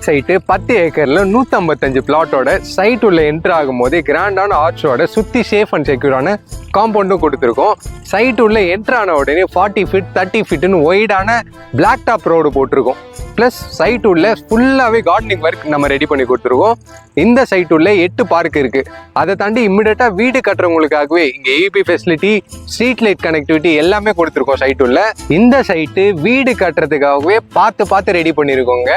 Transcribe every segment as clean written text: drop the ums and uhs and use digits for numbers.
Site 10 ஏக்கர்ல 155 பிளாட்டோட side உள்ள enter ஆகும்போது கிராண்டான ஆர்ச்சோட சுற்றி சேஃப் அண்ட் செக்யூரான காம்பவுண்டும் கொடுத்துருக்கோம். சைட் உள்ள என்ட்ரு ஆன உடனே 40 ஃபீட் 30 ஃபீட்டுன்னு ஒய்டான பிளாக் டாப் ரோடு போட்டிருக்கோம். ப்ளஸ் சைட் உள்ள ஃபுல்லாகவே கார்டனிங் ஒர்க் நம்ம ரெடி பண்ணி கொடுத்துருக்கோம். இந்த சைட் உள்ள 8 பார்க் இருக்குது. அதை தாண்டி இம்மிடியட்டாக வீடு கட்டுறவங்களுக்காகவே இங்கே ஏபி ஃபெசிலிட்டி, ஸ்ட்ரீட் லைட் கனெக்டிவிட்டி எல்லாமே கொடுத்துருக்கோம். சைட் உள்ள இந்த சைட்டு வீடு கட்டுறதுக்காகவே பார்த்து ரெடி பண்ணியிருக்கோங்க.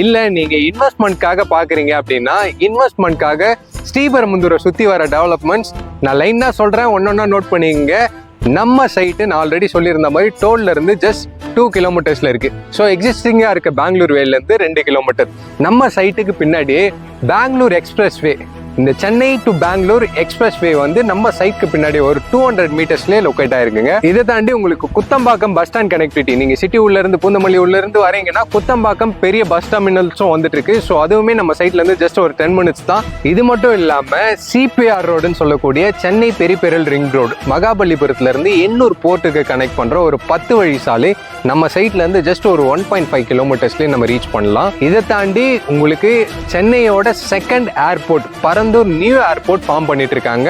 இல்லை நீங்கள் இன்வெஸ்ட்மெண்ட்காக பார்க்குறீங்க அப்படின்னா இன்வெஸ்ட்மெண்ட்காக ஸ்ரீபெரும்புதூரை சுற்றி வர டெவலப்மெண்ட்ஸ் நான் லைனாக சொல்கிறேன், ஒன்றொன்னா நோட் பண்ணிக்கங்க. நம்ம சைட்டு நான் ஆல்ரெடி சொல்லியிருந்த மாதிரி டோல்ல இருந்து ஜஸ்ட் 2 கிலோமீட்டர்ஸ்ல இருக்கு. ஸோ எக்ஸிஸ்டிங்கா இருக்க பெங்களூர் வேல இருந்து 2 கிலோமீட்டர். நம்ம சைட்டுக்கு பின்னாடி பெங்களூர் எக்ஸ்பிரஸ் வே, இந்த சென்னை டு பெங்களூர் எக்ஸ்பிரஸ் வே வந்து நம்ம சைட்க்கு பின்னாடி ஒரு 200 மீட்டர்ஸ்லேயே லொக்கேட் ஆயிருக்குங்க. இதை தாண்டி உங்களுக்கு குத்தம்பாக்கம் பஸ் ஸ்டாண்ட் கனெக்டிவிட்டி, நீங்க சிட்டி உள்ள இருந்து பூந்தமல்லி உள்ள இருந்து வரீங்கன்னா குத்தம்பாக்கம் பெரிய பஸ் டெர்மினல்ஸும் வந்துட்டு இருக்கு. ஸோ அதுவுமே நம்ம சைட்ல இருந்து ஜஸ்ட் ஒரு 10 மினிட்ஸ் தான். இது மட்டும் இல்லாம சிபிஆர் ரோடுன்னு சொல்லக்கூடிய சென்னை பெரிபெரல் ரிங் ரோடு, மகாபலிபுரத்துல இருந்து எண்ணூர் போர்ட்டுக்கு கனெக்ட் பண்ற ஒரு 10 வழி சாலை நம்ம சைட்ல இருந்து ஜஸ்ட் ஒரு 1.5 கிலோமீட்டர்ஸ்லேயே நம்ம ரீச் பண்ணலாம். இதை தாண்டி உங்களுக்கு சென்னையோட second airport Parandur new airport form பண்ணிட்டு இருக்காங்க.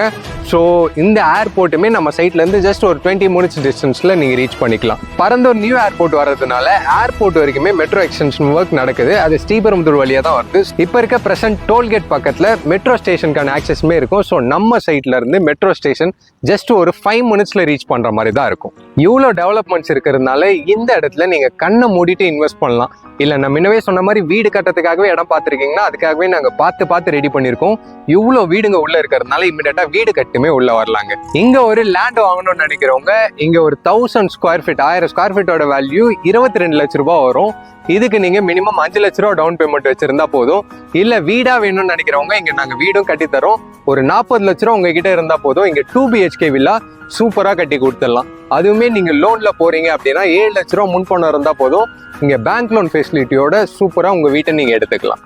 ஸோ இந்த ஏர்போர்ட்டுமே நம்ம சைட்ல இருந்து ஜஸ்ட் ஒரு 20 மினிட்ஸ் டிஸ்டன்ஸ்ல நீங்க ரீச் பண்ணிக்கலாம். பரந்தூர் நியூ ஏர்போர்ட் வர்றதுனால ஏர்போர்ட் வரைக்குமே மெட்ரோ எக்ஸ்டென்ஷன் ஒர்க் நடக்குது. அது ஸ்ரீபெரும்புதூர் வழியா தான் வருது. இப்போ இருக்க பிரசன்ட் டோல்கேட் பக்கத்துல மெட்ரோ ஸ்டேஷனுக்கான ஆக்சஸுமே இருக்கும். ஸோ நம்ம சைட்ல இருந்து மெட்ரோ ஸ்டேஷன் ஜஸ்ட் ஒரு 5 மினிட்ஸ்ல ரீச் பண்ற மாதிரி தான் இருக்கும். இவ்வளோ டெவலப்மெண்ட்ஸ் இருக்கிறதுனால இந்த இடத்துல நீங்க கண்ணை மூடிட்டு இன்வெஸ்ட் பண்ணலாம். இல்லை நம்ம முன்னவே சொன்ன மாதிரி வீடு கட்டுறதுக்காகவே இடம் பார்த்துருக்கீங்கன்னா அதுக்காகவே நாங்கள் பார்த்து ரெடி பண்ணியிருக்கோம். இவ்வளோ வீடுங்க உள்ள இருக்கிறதுனால இம்மிடியட்டா வீடு கட்டுமே உள்ள வரலாங்க. இங்க ஒரு லேண்ட் வாங்கணும்னு நினைக்கிறவங்க இங்க ஒரு 1000 ஸ்கொயர் ஃபீட் 1000 ஸ்கொயர் ஃபீட்டோட வேல்யூ 22 லட்ச ரூபாய் வரும். இதுக்கு நீங்க மினிமம் 5 லட்ச ரூபா டவுன் பேமெண்ட் வச்சிருந்தா போதும். இல்ல வீடா வேணும்னு நினைக்கிறவங்க இங்க நாங்க வீடும் கட்டி தரோம். ஒரு 40 லட்ச ரூபா உங்ககிட்ட இருந்தா போதும். இங்க 2 BHK வில்லா சூப்பரா கட்டி கொடுத்துடலாம். அதுவுமே நீங்க லோன்ல போறீங்க அப்படின்னா 7 லட்ச ரூபா முன்பணம் இருந்தா போதும். இங்க பேங்க் லோன் ஃபெசிலிட்டியோட சூப்பரா உங்க வீட்டை நீங்க எடுத்துக்கலாம்.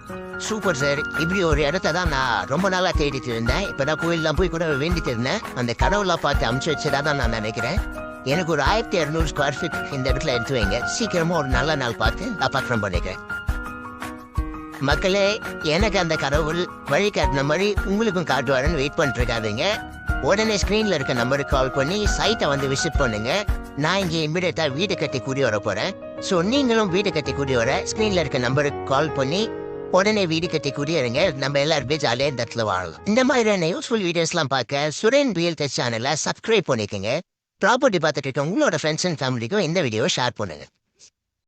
Super sir. இப்படி ஒரு இடத்த தான் நான் ரொம்ப நாளா தேடிட்டு இருந்தேன். இப்பதான் கோயில்லாம் போய் கூட வேண்டிட்டு இருந்தேன். அந்த கடவுளெல்லாம் பார்த்து அமுச்சு வச்சதா தான் நான் நினைக்கிறேன். எனக்கு ஒரு 1200 ஸ்கொயர் ஃபீட் இந்த இடத்துல எடுத்து வைங்க. சீக்கிரமா ஒரு நல்ல நாள் பார்த்து அப்பார்ட்மெண்ட் பண்ணிக்கிறேன். மக்களே, எனக்கு அந்த கடவுள் வழி காட்டின மாதிரி உங்களுக்கும் காட்டுவாருன்னு வெயிட் பண்ணிட்டு இருக்காதீங்க. உடனே ஸ்கிரீன்ல இருக்க நம்பருக்கு கால் பண்ணி சைட்டை வந்து விசிட் பண்ணுங்க. நான் இங்கே இமிடியேட்டா வீடு கட்டி கூடி வர போறேன். ஸோ நீங்களும் வீடு கட்டி கூடி வர ஸ்கிரீன்ல இருக்க நம்பருக்கு கால் பண்ணி உடனே வீடு கட்டி கூடியிருங்க. நம்ம எல்லாருமே ஜாலியாக இந்த இடத்துல வாழலாம். இந்த மாதிரியான யூஸ்ஃபுல் வீடியோஸ்லாம் பார்க்க சுரேன் ரியல்டி சேனலை சப்ஸ்கிரைப் பண்ணிக்கோங்க. ப்ராப்பர்ட்டி பார்த்துட்டு இருக்க உங்களோட ஃப்ரெண்ட்ஸ் அண்ட் ஃபேமிலிக்கும் இந்த வீடியோவை ஷேர் பண்ணுங்க.